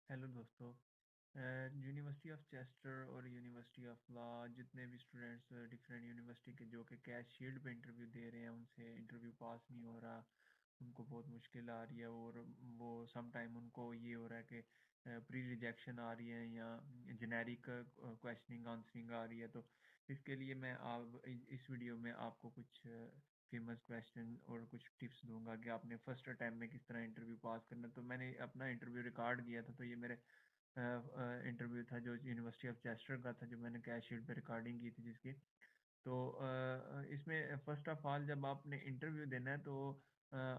Hello दोस्तों। University of Chester और university of law, जितने भी स्टूडेंट्स डिफरेंट यूनिवर्सिटी के जो कि कैश शील्ड पे इंटरव्यू दे रहे हैं, उनसे इंटरव्यू पास नहीं हो रहा। उनको बहुत मुश्किल आ रही है और वो सम टाइम उनको ये हो रहा है कि प्री रिजेक्शन आ रही है या जेनेरिक क्वेश्चनिंग आंसरिंग आ रही है। तो इसके लिए मैं आप इस वीडियो में आपको कुछ फेमस क्वेश्चन और कुछ टिप्स दूंगा कि आपने फर्स्ट अटैम्प्ट में किस तरह इंटरव्यू पास करना है। तो मैंने अपना इंटरव्यू रिकॉर्ड किया था, तो ये मेरे इंटरव्यू था जो यूनिवर्सिटी ऑफ चेस्टर का था, जो मैंने कैश शीट पे रिकॉर्डिंग की थी जिसकी। तो इसमें फर्स्ट ऑफ ऑल जब आपने इंटरव्यू देना है तो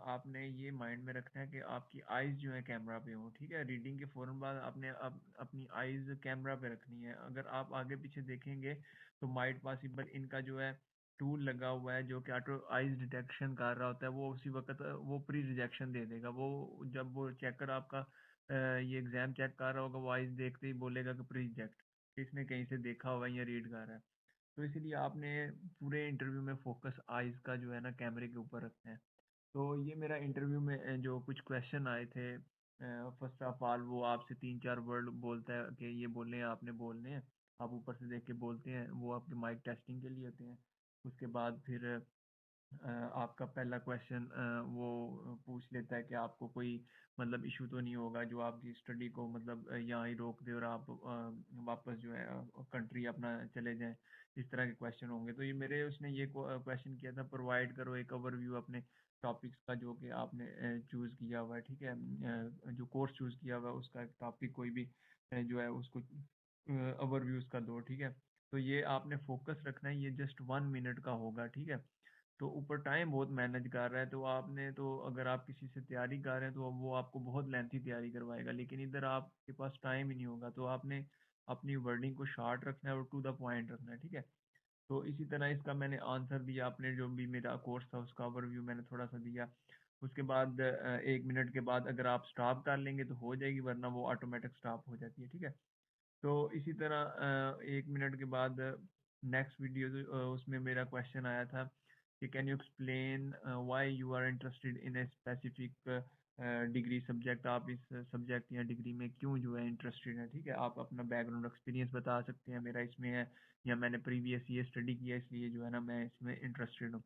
आपने ये माइंड में रखना है कि आपकी आइज़ जो है कैमरा पे हो। ठीक है, रीडिंग के फ़ौरन बाद आपने अपनी आइज़ कैमरा पे रखनी है। अगर आप आगे पीछे देखेंगे तो माइट पॉसिबल इनका जो है टूल लगा हुआ है जो कि ऑटो आइज़ डिटेक्शन कर रहा होता है, वो उसी वक्त वो प्री रिजेक्शन दे देगा। वो जब वो चेकर आपका ये एग्ज़ाम चेक कर रहा होगा, वो आइज़ देखते ही बोलेगा कि प्री रिजेक्ट, इसने कहीं से देखा हुआ है या रीड कर रहा है। तो इसीलिए आपने पूरे इंटरव्यू में फोकस आइज़ का जो है ना कैमरे के ऊपर रखना है। तो ये मेरा इंटरव्यू में जो कुछ क्वेश्चन आए थे, फर्स्ट ऑफ ऑल वो आपसे 3-4 वर्ड बोलता है कि ये बोलने हैं, आपने बोलने हैं। आप ऊपर से देख के बोलते हैं, वो आपके माइक टेस्टिंग के लिए होते हैं। उसके बाद फिर आपका पहला क्वेश्चन वो पूछ लेता है कि आपको कोई मतलब इशू तो नहीं होगा जो आपकी स्टडी को मतलब यहाँ ही रोक दे और आप वापस जो है कंट्री अपना चले जाएं। इस तरह के क्वेश्चन होंगे। तो ये मेरे उसने ये क्वेश्चन किया था, प्रोवाइड करो एक ओवरव्यू अपने टॉपिक्स का जो कि आपने चूज़ किया हुआ है। ठीक है, जो कोर्स चूज़ किया हुआ है उसका टॉपिक कोई भी जो है उसको ओवरव्यू उसका दो। ठीक है, तो ये आपने फोकस रखना है, ये जस्ट 1 मिनट का होगा। ठीक है, तो ऊपर टाइम बहुत मैनेज कर रहा है, तो आपने तो अगर आप किसी से तैयारी कर रहे हैं तो वो आपको बहुत लेंथी तैयारी करवाएगा, लेकिन इधर आपके पास टाइम ही नहीं होगा। तो आपने अपनी वर्डिंग को शॉर्ट रखना है और टू द पॉइंट रखना है। ठीक है, तो इसी तरह इसका मैंने आंसर दिया, आपने जो भी मेरा कोर्स था उसका ओवरव्यू मैंने थोड़ा सा दिया। उसके बाद 1 मिनट के बाद अगर आप स्टॉप कर लेंगे तो हो जाएगी, वरना वो ऑटोमेटिक स्टॉप हो जाती है। ठीक है, तो इसी तरह 1 मिनट के बाद नेक्स्ट वीडियो उसमें मेरा क्वेश्चन आया था कि can you explain why you are interested in a specific degree subject. आप इस सब्जेक्ट या डिग्री में क्यों जो है इंटरेस्टेड है। ठीक है, आप अपना बैकग्राउंड एक्सपीरियंस बता सकते हैं, मेरा इसमें है या मैंने प्रीवियस ये स्टडी किया इसलिए जो है ना मैं इसमें इंटरेस्टेड हूँ।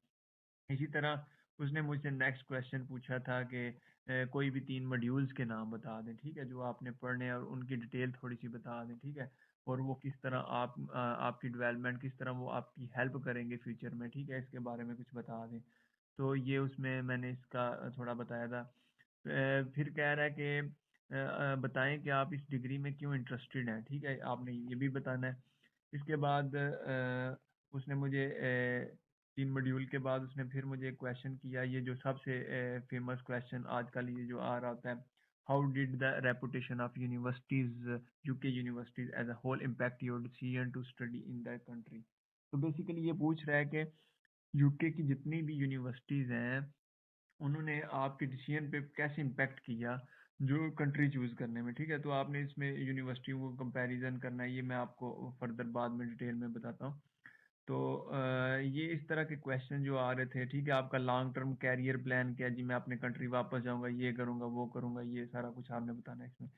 इसी तरह उसने मुझसे नेक्स्ट क्वेश्चन पूछा था कि कोई भी 3 मॉड्यूल्स के नाम बता दें। ठीक है, जो आपने पढ़ने हैं और उनकी डिटेल थोड़ी-सी बता दें। ठीक है, और वो किस तरह आपकी डेवलपमेंट किस तरह वो आपकी हेल्प करेंगे फ्यूचर में। ठीक है, इसके बारे में कुछ बता दें। तो ये उसमें मैंने इसका थोड़ा बताया था। फिर कह रहा है कि बताएँ कि आप इस डिग्री में क्यों इंटरेस्टेड हैं। ठीक है, आपने ये भी बताना है। इसके बाद उसने मुझे 3 मॉड्यूल के बाद उसने फिर मुझे एक क्वेश्चन किया, ये जो सबसे फेमस क्वेश्चन आजकल ये जो आ रहा होता है, how did the reputation of universities, UK universities as a whole impact your decision to study in that country. तो बेसिकली ये पूछ रहा है कि यूके की जितनी भी यूनिवर्सिटीज हैं उन्होंने आपके डिसीजन पे कैसे इम्पैक्ट किया जो कंट्री चूज करने में। ठीक है, तो आपने इसमें यूनिवर्सिटियों को कंपैरिजन करना है, ये मैं आपको फर्दर बाद में डिटेल में बताता हूँ। तो ये इस तरह के क्वेश्चन जो आ रहे थे। ठीक है, आपका लॉन्ग टर्म कैरियर प्लान क्या है जी, मैं अपने कंट्री वापस जाऊंगा, ये करूंगा वो करूंगा, ये सारा कुछ आपने बताना है इसमें।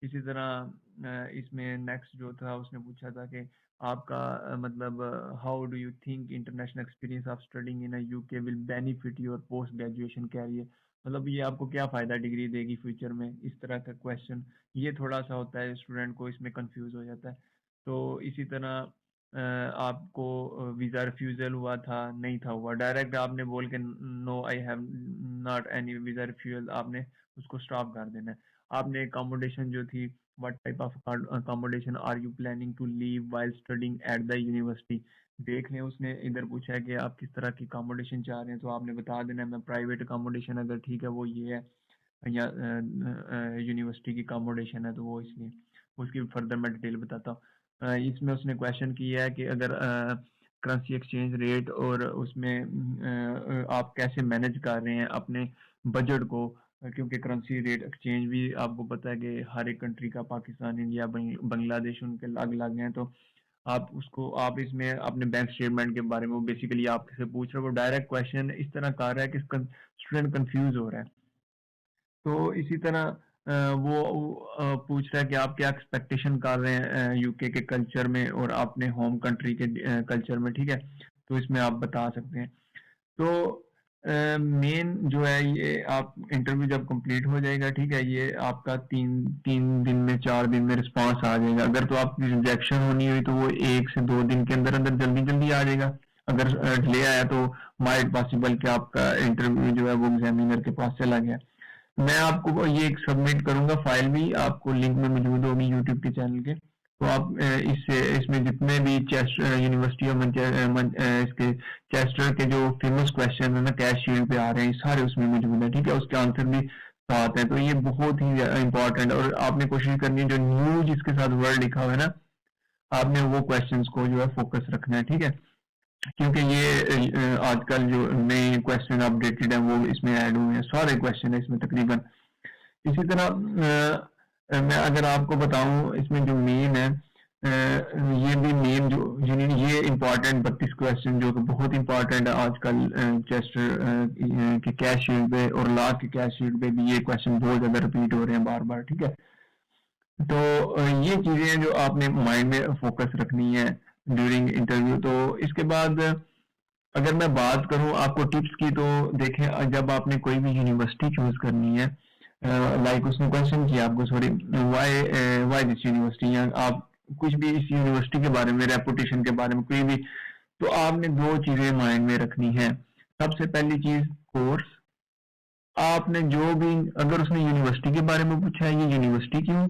इसी तरह इसमें नेक्स्ट जो था उसने पूछा था कि आपका मतलब how do you think international experience of studying in UK will benefit your post graduation career. मतलब ये आपको क्या फ़ायदा डिग्री देगी फ्यूचर में, इस तरह का क्वेश्चन। ये थोड़ा सा होता है, स्टूडेंट को इसमें कंफ्यूज हो जाता है। तो इसी तरह आपको वीज़ा रिफ्यूज़ल हुआ था, नहीं था हुआ, डायरेक्ट आपने बोल के no I have not any visa refusal, आपने उसको स्टॉप कर देना है। आपने अकोमोडेशन जो थी, what type of accommodation are you planning to leave while studying at the university. देख लें, उसने इधर पूछा है कि आप किस तरह की अकोमोडेशन चाह रहे हैं, तो आपने बता देना है मैं प्राइवेट अकोमोडेशन, अगर ठीक है वो ये है, या यूनिवर्सिटी की अकोमोडेशन है तो वो इसलिए। उसकी फर्दर मैं डिटेल बताता हूँ। इसमें उसने क्वेश्चन किया है कि अगर करेंसी एक्सचेंज रेट और उसमें आप कैसे मैनेज कर रहे हैं अपने बजट को, क्योंकि करेंसी रेट एक्सचेंज भी आपको पता है कि हर एक कंट्री का, पाकिस्तान, इंडिया, बांग्लादेश, उनके अलग अलग हैं। तो आप इसमें अपने बैंक स्टेटमेंट के बारे में वो बेसिकली आपसे पूछ रहे हो, वो डायरेक्ट क्वेश्चन इस तरह कर रहा है कि स्टूडेंट कंफ्यूज हो रहा है। तो इसी तरह वो पूछ रहा है कि आप क्या एक्सपेक्टेशन कर रहे हैं यूके के कल्चर में और अपने होम कंट्री के कल्चर में, ठीक है? तो इसमें आप बता सकते हैं। तो मेन जो है ये आप इंटरव्यू जब कंप्लीट हो जाएगा, ठीक है, ये आपका 3 दिन में 4 दिन में रिस्पांस आ जाएगा। अगर तो आपकी रिजेक्शन होनी हुई तो वो 1 से 2 दिन के अंदर अंदर जल्दी जल्दी आ जाएगा। अगर डिले आया तो माइट पॉसिबल कि आपका इंटरव्यू जो है वो एग्जामिनर के पास चला गया। मैं आपको ये एक सबमिट करूंगा, फाइल भी आपको लिंक में मौजूद होगी यूट्यूब के चैनल के। तो आप इससे इसमें जितने भी चेस्टर यूनिवर्सिटी ऑफ इसके चेस्टर के जो फेमस क्वेश्चन है ना कैश शील्ड पे आ रहे हैं, सारे उसमें मौजूद है, ठीक है? उसके आंसर भी साथ है। तो ये बहुत ही इंपॉर्टेंट, और आपने कोशिश करनी है जो न्यू जिसके साथ वर्ड लिखा हुआ है ना, आपने वो क्वेश्चंस को जो है फोकस रखना है, ठीक है? क्योंकि ये आजकल जो नए क्वेश्चन अपडेटेड है वो इसमें ऐड हुए हैं, सारे क्वेश्चन है इसमें तकरीबन। इसी तरह मैं अगर आपको बताऊं इसमें जो मेन है, ये भी मेन जो ये इम्पोर्टेंट 32 क्वेश्चन जो कि बहुत इम्पोर्टेंट है आजकल चेस्टर के कैश शीट पे और लॉ के कैश शीट पे भी ये क्वेश्चन बहुत ज्यादा रिपीट हो रहे हैं बार बार, ठीक है? तो ये चीजें जो आपने माइंड में फोकस रखनी है ड्यूरिंग इंटरव्यू। तो इसके बाद अगर मैं बात करूं आपको टिप्स की, तो देखें जब आपने कोई भी यूनिवर्सिटी चूज करनी है, लाइक उसने क्वेश्चन किया आपको, sorry, why why this university, या आप कुछ भी इस यूनिवर्सिटी के बारे में, रेपुटेशन के बारे में कोई भी, तो आपने दो चीजें माइंड में रखनी है। सबसे पहली चीज कोर्स। आपने जो भी, अगर उसने यूनिवर्सिटी के बारे में पूछा है, ये यूनिवर्सिटी क्यों,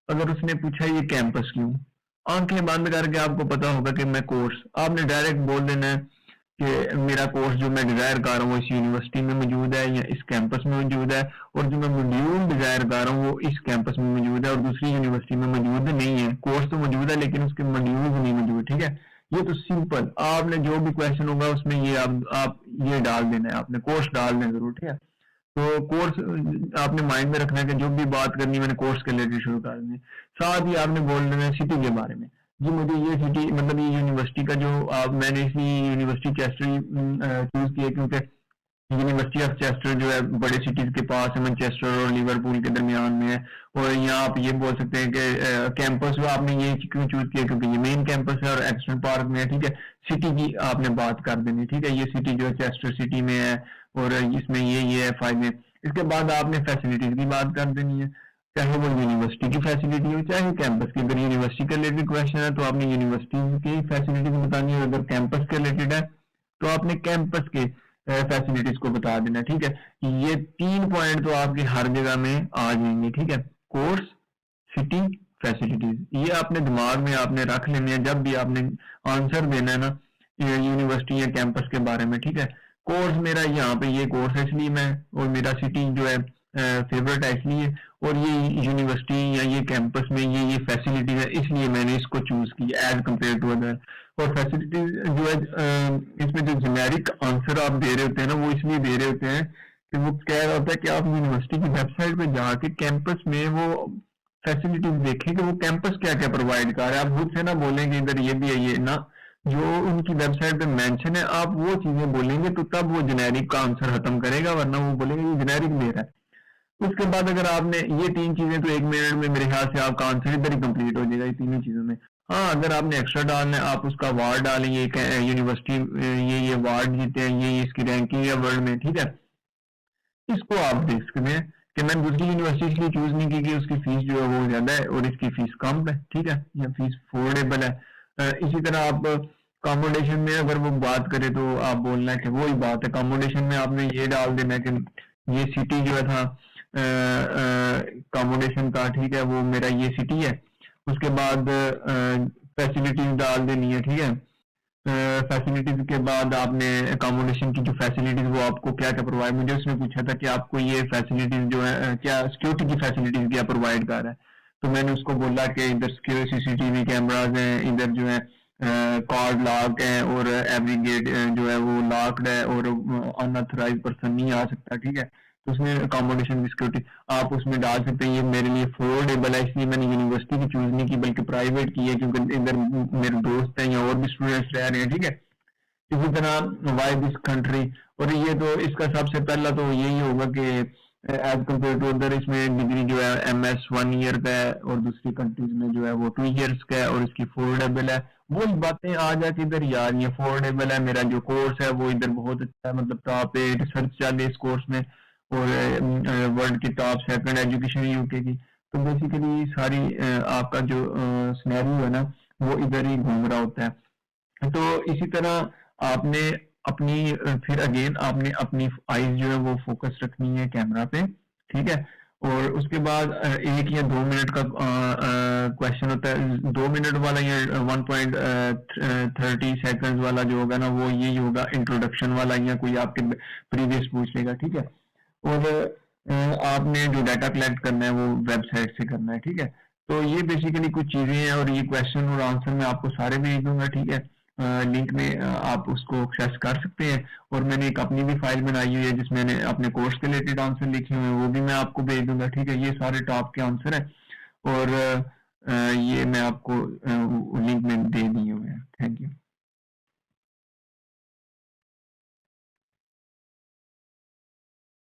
अगर उसने पूछा ये कैंपस क्यों, आंखें बंद करके आपको पता होगा कि मैं कोर्स, आपने डायरेक्ट बोल देना है कि मेरा कोर्स जो मैं डिजायर कर रहा हूँ इस यूनिवर्सिटी में मौजूद है या इस कैंपस में मौजूद है, और जो मैं मॉड्यूल डिजायर कर रहा हूँ वो इस कैंपस में मौजूद है और दूसरी यूनिवर्सिटी में मौजूद नहीं है। कोर्स तो मौजूद है लेकिन उसके मॉड्यूल नहीं मौजूद, ठीक है? ये तो सिंपल, आपने जो भी क्वेश्चन होगा उसमें ये आप ये डाल देना है, आपने कोर्स डाल देना जरूर, ठीक है? तो कोर्स आपने माइंड में रखना है कि जो भी बात करनी है मैंने कोर्स के रिलेटेड शुरू कर देनी है। साथ ही आपने बोल देना है सिटी के बारे में, जी मुझे ये सिटी, मतलब ये यूनिवर्सिटी का जो मैंने इसी यूनिवर्सिटी चेस्टर चूज किया क्योंकि यूनिवर्सिटी ऑफ चेस्टर जो है बड़े सिटीज के पास है, मैनचेस्टर और लिवरपूल के दरमियान में है। और यहाँ आप ये बोल सकते हैं कि कैंपस जो आपने ये क्यों चूज किया, क्योंकि ये मेन कैंपस है और एक्सटर्न पार्क में है, ठीक है? सिटी की आपने बात कर देनी, ठीक है? ये सिटी जो है चेस्टर सिटी में है और इसमें ये है फायदे। इसके बाद आपने फैसिलिटीज की बात कर देनी है, चाहे वो यूनिवर्सिटी की फैसिलिटी हो चाहे कैंपस की। अगर यूनिवर्सिटी के रिलेटेड क्वेश्चन है तो आपने यूनिवर्सिटी की फैसिलिटीज बतानी है, अगर कैंपस के रिलेटेड है तो आपने कैंपस के फैसिलिटीज को बता देना, ठीक है? ये 3 पॉइंट तो आपके हर जगह में आ जाएंगे, ठीक है? कोर्स, सिटी, फैसिलिटीज, ये आपने दिमाग में आपने रख लेने हैं जब भी आपने आंसर देना है ना यूनिवर्सिटी या कैंपस के बारे में, ठीक है? कोर्स मेरा यहाँ पे ये कोर्स है इसलिए मैं, और मेरा सिटी जो है फेवरेट है इसलिए, और ये यूनिवर्सिटी या ये कैंपस में ये फैसिलिटीज है इसलिए मैंने इसको चूज किया एज कम्पेयर टू अदर। और फैसिलिटीज जो है इसमें जो जेनेरिक आंसर आप दे रहे होते हैं ना वो इसलिए दे रहे होते हैं कि वो कह रहा होता है कि आप यूनिवर्सिटी की वेबसाइट पे जाके कैंपस में वो फैसिलिटीज देखें कि वो कैंपस क्या क्या प्रोवाइड कर रहा है। आप खुद से ना बोलेंगे इधर ये भी है, ये ना, जो उनकी वेबसाइट पे मेंशन है आप वो चीजें बोलेंगे तो तब वो जेनेरिक का आंसर खत्म करेगा, वरना वो बोलेगा ये जेनेरिक दे रहा है। उसके बाद अगर आपने ये 3 चीजें, तो 1 मिनट में मेरे ख्याल से आपका आंसर इधर ही कंप्लीट हो जाएगा ये तीनों चीजों में। हाँ, अगर आपने एक्स्ट्रा डालना है आप उसका वार्ड डालें, ये यूनिवर्सिटी ये वार्ड जीते हैं, ये इसकी रैंकिंग है वर्ल्ड में, ठीक है? इसको आप देख सकते हैं कि मैंने दूसरी यूनिवर्सिटी इसलिए चूज नहीं की कि उसकी फीस जो है वो ज्यादा है और इसकी फीस कम है, ठीक है, या फीस अफोर्डेबल है। इसी तरह आप अकोमोडेशन में अगर वो बात करें तो आप बोलना है कि वही बात है, अकोमोडेशन में आपने ये डाल देना है कि ये सिटी जो है था अकोमोडेशन का, ठीक है, वो मेरा ये सिटी है। उसके बाद फैसिलिटीज डाल देनी है, ठीक है? फैसिलिटीज के बाद आपने अकोमोडेशन की जो फैसिलिटीज वो आपको क्या क्या प्रोवाइड, मुझे उसने पूछा था कि आपको ये फैसिलिटीज जो है क्या सिक्योरिटी की फैसिलिटीज क्या प्रोवाइड कर रहा है, तो मैंने उसको बोला कि इधर सिक्योर सीसीटीवी कैमराज हैं, इधर जो है कार्ड लॉक है और एवरी गेट जो है वो लॉक्ड है और अनऑथराइज पर्सन नहीं आ सकता, ठीक है? तो उसमें अकोमोडेशन की सिक्योरिटी आप उसमें डाल सकते हैं। ये मेरे लिए अफोर्डेबल है इसलिए मैंने यूनिवर्सिटी की चूज नहीं की बल्कि प्राइवेट की है क्योंकि इधर मेरे दोस्त हैं या और भी स्टूडेंट्स रह रहे हैं, ठीक है? इसी तरह वाई दिस कंट्री, और ये तो इसका सबसे पहला तो यही होगा कि एज कम्पेयर टू अदर। इसमें डिग्री जो है MS 1 ईयर का है और दूसरी कंट्रीज में जो है वो 2 ईयर्स का है और इसकी अफोर्डेबल है। वो बातें आ जाके इधर यार ये अफोर्डेबल है, मेरा जो कोर्स है वो इधर बहुत अच्छा है, मतलब टॉप 8 रिसर्च चल इस कोर्स में और वर्ल्ड की टॉप सेकंड एजुकेशन यूके की। तो बेसिकली सारी आपका जो सिनेरियो है ना वो इधर ही घूम रहा होता है। तो इसी तरह आपने अपनी फिर अगेन आपने अपनी आईज जो है वो फोकस रखनी है कैमरा पे, ठीक है। और उसके बाद 1 या 2 मिनट का क्वेश्चन होता है। 2 मिनट वाला या 1.30 सेकंड वाला जो होगा ना वो यही होगा इंट्रोडक्शन वाला, या कोई आपके प्रीवियस पूछ लेगा, ठीक है। और आपने जो डाटा कलेक्ट करना है वो वेबसाइट से करना है, ठीक है। तो ये बेसिकली कुछ चीजें हैं और ये क्वेश्चन और आंसर मैं आपको सारे भेज दूंगा, ठीक है। लिंक में आप उसको एक्सेस कर सकते हैं। और मैंने एक अपनी भी फाइल बनाई हुई है जिसमें मैंने अपने कोर्स के रिलेटेड आंसर लिखे हुए हैं, वो भी मैं आपको भेज दूंगा, ठीक है। ये सारे टॉप के आंसर है और ये मैं आपको